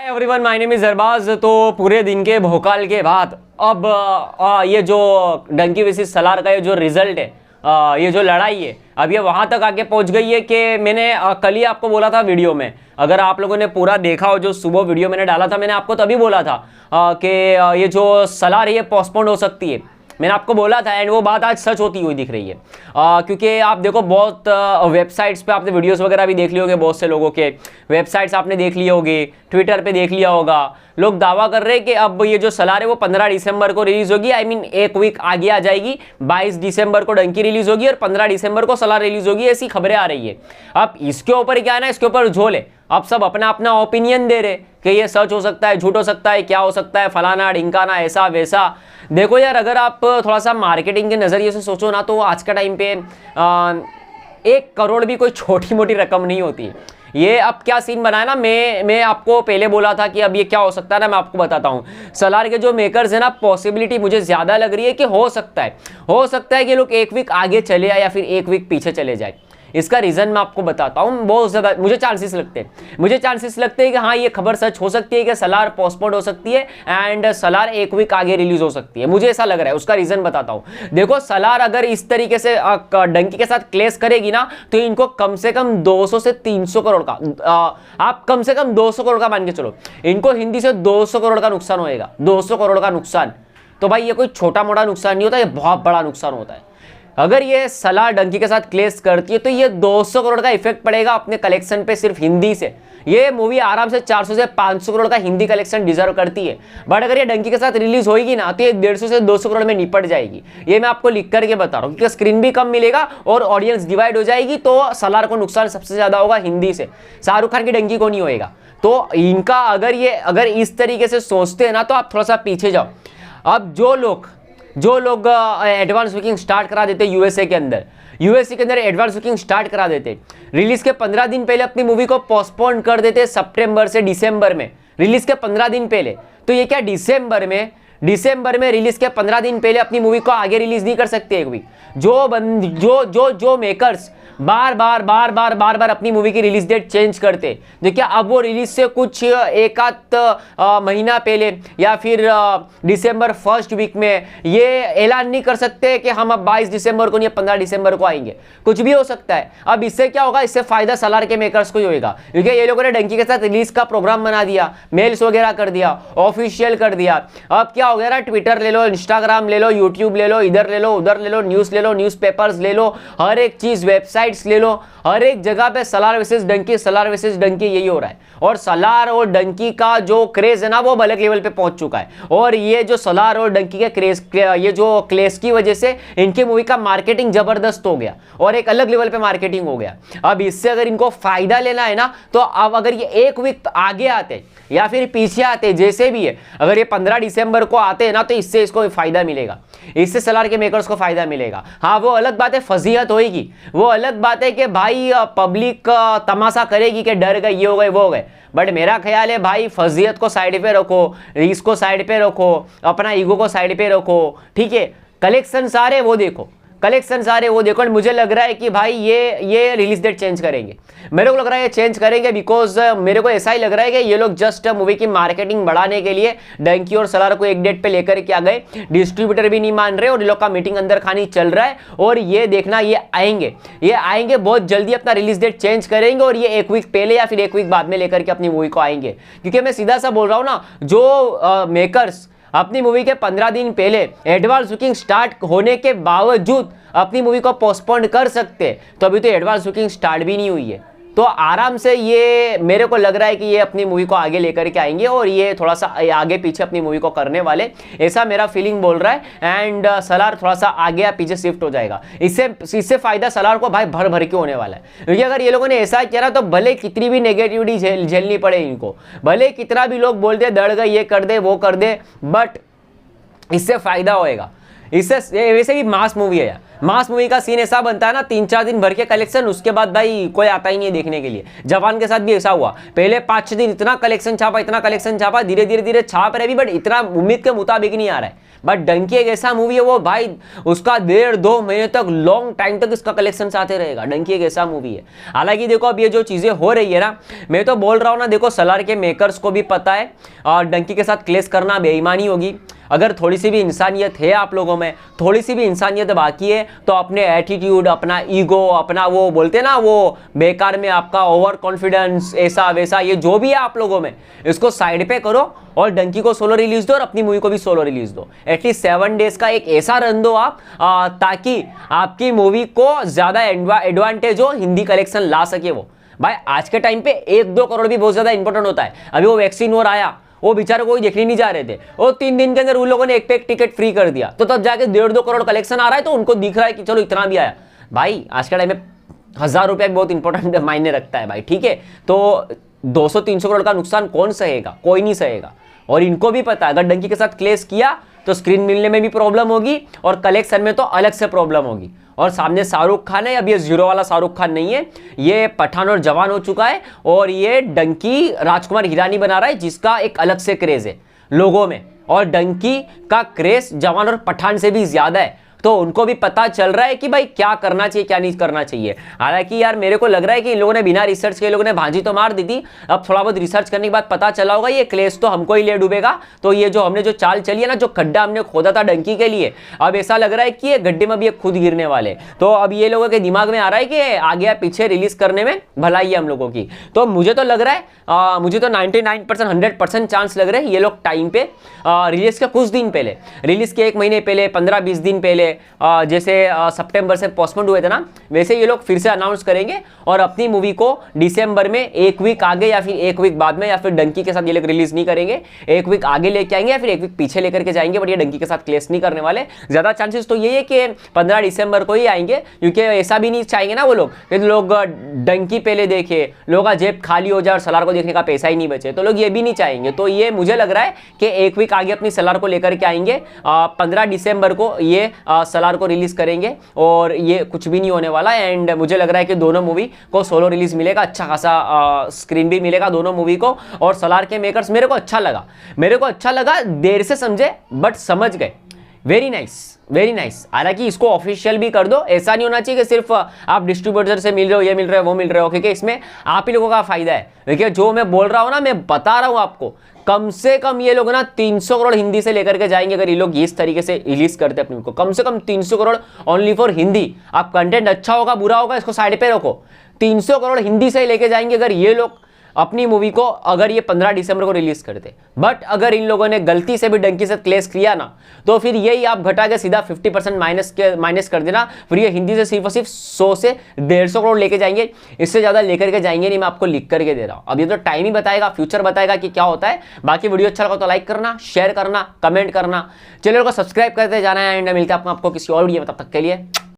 Everyone, my name is Arbaaz. तो पूरे दिन के भोकाल के बाद अब ये जो डंकी वर्सेस सलार का ये जो रिजल्ट है, ये जो लड़ाई है, अब ये वहां तक आके पहुंच गई है कि मैंने कल ही आपको बोला था वीडियो में, अगर आप लोगों ने पूरा देखा हो, जो सुबह वीडियो मैंने डाला था, मैंने आपको तभी बोला था कि ये जो सलार है ये पोस्टपोन्ड हो सकती है। मैंने आपको बोला था एंड वो बात आज सच होती हुई दिख रही है। क्योंकि आप देखो बहुत वेबसाइट्स पे आपने वीडियोस वगैरह भी देख लिए होंगे, बहुत से लोगों के वेबसाइट्स आपने देख लिए होगी, ट्विटर पे देख लिया होगा। लोग दावा कर रहे हैं कि अब ये जो सलार है वो 15 दिसंबर को रिलीज होगी। आई मीन एक वीक आगे आ जाएगी। 22 दिसंबर को डंकी रिलीज होगी और 15 दिसंबर को सलार रिलीज होगी, ऐसी खबरें आ रही है। अब इसके ऊपर क्या है ना, इसके ऊपर झोल है। अब सब अपना अपना ओपिनियन दे रहे कि ये सच हो सकता है, झूठ हो सकता है, क्या हो सकता है, फलाना ढिंकाना, ऐसा वैसा। देखो यार, अगर आप थोड़ा सा मार्केटिंग के नज़रिए से सोचो ना, तो आज का टाइम पे 1 करोड़ भी कोई छोटी मोटी रकम नहीं होती है। ये अब क्या सीन बनाया ना, मैं आपको पहले बोला था कि अब ये क्या हो सकता है ना, मैं आपको बताता हूँ। सलार के जो मेकर्स है ना, पॉसिबिलिटी मुझे ज़्यादा लग रही है कि हो सकता है कि लोग 1 वीक आगे चले आए या फिर 1 वीक पीछे चले जाए। इसका रीज़न मैं आपको बताता हूँ। बहुत ज़्यादा मुझे चांसेस लगते हैं कि हाँ, ये खबर सच हो सकती है कि सलार पोस्टपोन्ड हो सकती है एंड सलार 1 वीक आगे रिलीज हो सकती है। मुझे ऐसा लग रहा है। उसका रीज़न बताता हूँ। देखो, सलार अगर इस तरीके से डंकी के साथ क्लेश करेगी ना, तो इनको कम से कम 200 से 300 करोड़ का, आप कम से कम 200 करोड़ का मान के चलो, इनको हिंदी से 200 करोड़ का नुकसान होएगा। 200 करोड़ का नुकसान, तो भाई ये कोई छोटा मोटा नुकसान नहीं होता, ये बहुत बड़ा नुकसान होता है। अगर ये सलार डंकी के साथ क्लेश करती है तो ये 200 करोड़ का इफेक्ट पड़ेगा अपने कलेक्शन पे, सिर्फ हिंदी से। ये मूवी आराम से 400 से 500 करोड़ का हिंदी कलेक्शन डिजर्व करती है। बट अगर ये डंकी के साथ रिलीज होगी ना, तो ये 150 से 200 करोड़ में निपट जाएगी। ये मैं आपको लिख करके बता रहा हूँ, क्योंकि स्क्रीन भी कम मिलेगा और ऑडियंस डिवाइड हो जाएगी। तो सलार को नुकसान सबसे ज्यादा होगा हिंदी से, शाहरुख खान की डंकी को नहीं होएगा। तो इनका अगर इस तरीके से सोचते हैं ना, तो आप थोड़ा सा पीछे जाओ। अब जो लोग एडवांस बुकिंग स्टार्ट करा देते यूएसए के अंदर एडवांस बुकिंग स्टार्ट करा देते, रिलीज के 15 दिन पहले अपनी मूवी को पोस्टपोन कर देते सितंबर से दिसंबर में, रिलीज के 15 दिन पहले। तो ये क्या दिसंबर में रिलीज के 15 दिन पहले अपनी मूवी को आगे रिलीज नहीं कर सकते एक भी। जो मेकर्स बार बार अपनी मूवी की रिलीज डेट चेंज करते, देखिए अब वो रिलीज से कुछ एक आध महीना पहले या फिर दिसंबर फर्स्ट वीक में ये ऐलान नहीं कर सकते कि हम अब 22 दिसंबर को नहीं 15 दिसंबर को आएंगे। कुछ भी हो सकता है। अब इससे क्या होगा, इससे फायदा सलार के मेकर्स को ही होगा, क्योंकि ये लोगों ने डंकी के साथ रिलीज का प्रोग्राम बना दिया, मेल्स वगैरह कर दिया, ऑफिशियल कर दिया। अब क्या हो गया ना, ट्विटर ले लो, इंस्टाग्राम ले लो, यूट्यूब ले लो, इधर ले लो, उधर ले लो, न्यूज़ ले लो, न्यूज़पेपर्स ले लो, हर एक चीज, वेबसाइट ले लो, हर एक जगह पे सलार वर्सेस डंकी यही हो रहा है। और सलार और डंकी का जो क्रेज है ना, वो अलग लेवल पे पहुंच चुका है। और ये जो सलार और डंकी के क्रेज, ये जो क्लेश की वजह से इनकी मूवी का मार्केटिंग जबरदस्त हो गया और एक अलग लेवल पे मार्केटिंग हो गया। अब इससे अगर इनको फायदा लेना है ना, तो अब अगर ये 1 वीक आगे आते या फिर पीछे आते, जैसे भी है, अगर ये 15 दिसंबर को आते हैं ना, तो इससे इसको फायदा मिलेगा, इससे सलार के मेकर्स को फायदा मिलेगा। हाँ, वो अलग बात है, फजीहत होगी, वो अलग बात है कि भाई पब्लिक तमाशा करेगी कि डर गए, ये हो गए, वो हो गए। बट मेरा ख्याल है भाई, फजीहत को साइड पे रखो, इसको साइड पे रखो, अपना ईगो को साइड पे रखो, ठीक है। कलेक्शन सारे वो देखो, और मुझे लग रहा है कि भाई ये रिलीज डेट चेंज करेंगे। मेरे को लग रहा है ये चेंज करेंगे, बिकॉज मेरे को ऐसा ही लग रहा है कि ये लोग जस्ट मूवी की मार्केटिंग बढ़ाने के लिए डंकी और सलार को एक डेट पे लेकर के आ गए। डिस्ट्रीब्यूटर भी नहीं मान रहे और ये लोग का मीटिंग अंदर खानी चल रहा है। और ये देखना, ये आएंगे बहुत जल्दी, अपना रिलीज डेट चेंज करेंगे और ये 1 वीक पहले या फिर 1 वीक बाद में लेकर के अपनी मूवी को आएंगे। क्योंकि मैं सीधा सा बोल रहा हूँ ना, जो मेकर्स अपनी मूवी के 15 दिन पहले एडवांस बुकिंग स्टार्ट होने के बावजूद अपनी मूवी को पोस्टपोन कर सकते, तो अभी तो एडवांस बुकिंग स्टार्ट भी नहीं हुई है। तो आराम से ये मेरे को लग रहा है कि ये अपनी मूवी को आगे लेकर के आएंगे और ये थोड़ा सा आगे पीछे अपनी मूवी को करने वाले, ऐसा मेरा फीलिंग बोल रहा है। एंड सलार थोड़ा सा आगे या पीछे शिफ्ट हो जाएगा। इससे फायदा सलार को भाई भर के होने वाला है। क्योंकि अगर ये लोगों ने ऐसा किया ना, तो भले कितनी भी नेगेटिविटी झेलनी पड़े इनको, भले कितना भी लोग बोलते दड़ गए, ये कर दे, वो कर दे, बट इससे फायदा होएगा। इससे वैसे भी मास मूवी है यार, मास मूवी का सीन ऐसा बनता है ना, 3-4 दिन भर के कलेक्शन, उसके बाद भाई कोई आता ही नहीं है देखने के लिए। जवान के साथ भी ऐसा हुआ, पहले 5-6 दिन इतना कलेक्शन छापा, धीरे धीरे छाप रहे भी, बट इतना उम्मीद के मुताबिक नहीं आ रहा है। बट डंकी एक ऐसा मूवी है वो भाई, उसका 1.5-2 महीने तक, लॉन्ग टाइम तक इसका कलेक्शन आते रहेगा। डंकी एक ऐसा मूवी है। हालांकि देखो अब ये जो चीजें हो रही है ना, मैं तो बोल रहा हूँ ना, देखो सलार के मेकर्स को भी पता है और डंकी के साथ क्लेश करना बेईमानी होगी। अगर थोड़ी सी भी इंसानियत है आप लोगों में, थोड़ी सी भी इंसानियत बाकी है, तो अपने एटीट्यूड, अपना ईगो, अपना वो बोलते ना वो बेकार में आपका ओवर कॉन्फिडेंस, ऐसा वैसा, ये जो भी है आप लोगों में, इसको साइड पे करो और डंकी को सोलो रिलीज दो और अपनी मूवी को भी सोलो रिलीज दो। एटलीस्ट 7 डेज का एक ऐसा रन दो आप, ताकि आपकी मूवी को ज्यादा एडवांटेज हो, हिंदी कलेक्शन ला सके वो। भाई आज के टाइम पे 1-2 करोड़ भी बहुत ज्यादा इंपॉर्टेंट होता है। अभी वो वैक्सीन वॉर आया, वो बेचारे कोई देखने नहीं जा रहे थे, वो 3 दिन के अंदर उन लोगों ने एक पे एक टिकट फ्री कर दिया, तो तब जाके 1.5-2 करोड़ कलेक्शन आ रहा है, तो उनको दिख रहा है कि चलो इतना भी आया। भाई आज के टाइम में 1000 रुपया भी बहुत इंपॉर्टेंट मायने रखता है भाई, ठीक है। तो 200-300 करोड़ का नुकसान कौन सहेगा? कोई नहीं सहेगा। और इनको भी पता है अगर डंकी के साथ क्लेश किया तो स्क्रीन मिलने में भी प्रॉब्लम होगी और कलेक्शन में तो अलग से प्रॉब्लम होगी। और सामने शाहरुख खान है, अब ये जीरो वाला शाहरुख खान नहीं है, ये पठान और जवान हो चुका है, और ये डंकी राजकुमार हिरानी बना रहा है, जिसका एक अलग से क्रेज है लोगों में, और डंकी का क्रेज जवान और पठान से भी ज्यादा है। तो उनको भी पता चल रहा है कि भाई क्या करना चाहिए क्या नहीं करना चाहिए। हालांकि यार मेरे को लग रहा है कि इन लोगों ने बिना रिसर्च के, लोगों ने भांजी तो मार दी थी, अब थोड़ा बहुत रिसर्च करने के बाद पता चला होगा ये क्लेश तो हमको ही ले डूबेगा। तो ये जो हमने जो चाल चली है ना, जो खड्डा हमने खोदा था डंकी के लिए, अब ऐसा लग रहा है कि ये गड्ढे में भी ये खुद गिरने वाले। तो अब ये लोगों के दिमाग में आ रहा है कि आगे या पीछे रिलीज करने में भलाई है हम लोगों की। तो मुझे तो लग रहा है, मुझे तो 99% 100% चांस लग रहा है ये लोग टाइम पे रिलीज के कुछ दिन पहले, रिलीज के 1 महीने पहले, 15-20 दिन पहले, जैसे सितंबर से पोस्टपोन हुए थे ना, वैसे ये लोग फिर से अनाउंस करेंगे और अपनी मूवी को दिसंबर में 1 वीक आगे या फिर 1 वीक बाद में, या फिर डंकी के साथ ये लोग रिलीज नहीं करेंगे, 1 वीक आगे लेके आएंगे या फिर 1 वीक पीछे लेकर के जाएंगे, बट ये डंकी के साथ क्लेश नहीं करने वाले। ज्यादा चांसेस तो ये है कि 15 दिसंबर को ही आएंगे, क्योंकि ऐसा भी नहीं चाहेंगे ना वो लोग कि लोग डंकी पहले देखे, लोगों का जेब खाली हो जाए और सलार को देखने का पैसा ही नहीं बचे, तो लोग ये भी नहीं चाहेंगे। तो ये मुझे लग रहा है कि 1 वीक आगे अपनी सलार को लेकर के आएंगे, 15 दिसंबर को ये सलार को रिलीज करेंगे और ये कुछ भी नहीं होने वाला। एंड मुझे लग रहा है कि दोनों मूवी को सोलो रिलीज मिलेगा, अच्छा खासा स्क्रीन भी मिलेगा दोनों मूवी को। और सलार के मेकर्स मेरे को अच्छा लगा, देर से समझे बट समझ गए। Very nice. हालांकि इसको ऑफिशियल भी कर दो, ऐसा नहीं होना चाहिए कि सिर्फ आप डिस्ट्रीब्यूटर से मिल रहे हो, ये मिल रहे हो वो मिल रहे हो, क्योंकि इसमें आप ही लोगों का फायदा है। देखिए जो मैं बोल रहा हूं ना, मैं बता रहा हूं आपको, कम से कम ये लोग ना 300 करोड़ हिंदी से लेकर के जाएंगे अगर ये लोग इस तरीके से रिलीज करते अपनी को, कम से कम 300 करोड़ ओनली फॉर हिंदी। आप कंटेंट अच्छा होगा बुरा होगा इसको साइड पे रखो, 300 करोड़ हिंदी से लेके जाएंगे अगर ये लोग अपनी मूवी को, अगर ये 15 दिसंबर को रिलीज करते। बट अगर इन लोगों ने गलती से भी डंकी से क्लेश किया ना, तो फिर यही आप घटा के सीधा 50% माइनस कर देना, फिर ये हिंदी से सिर्फ और सिर्फ 100 से 150 करोड़ लेके जाएंगे, इससे ज्यादा लेकर के जाएंगे नहीं, मैं आपको लिख करके दे रहा हूं। अब ये तो टाइम ही बताएगा, फ्यूचर बताएगा कि क्या होता है। बाकी वीडियो अच्छा लगा तो लाइक करना, शेयर करना, कमेंट करना, चैनल को सब्सक्राइब करते जाना है। एंड मिलते हैं आपको किसी और वीडियो में, तब तक के लिए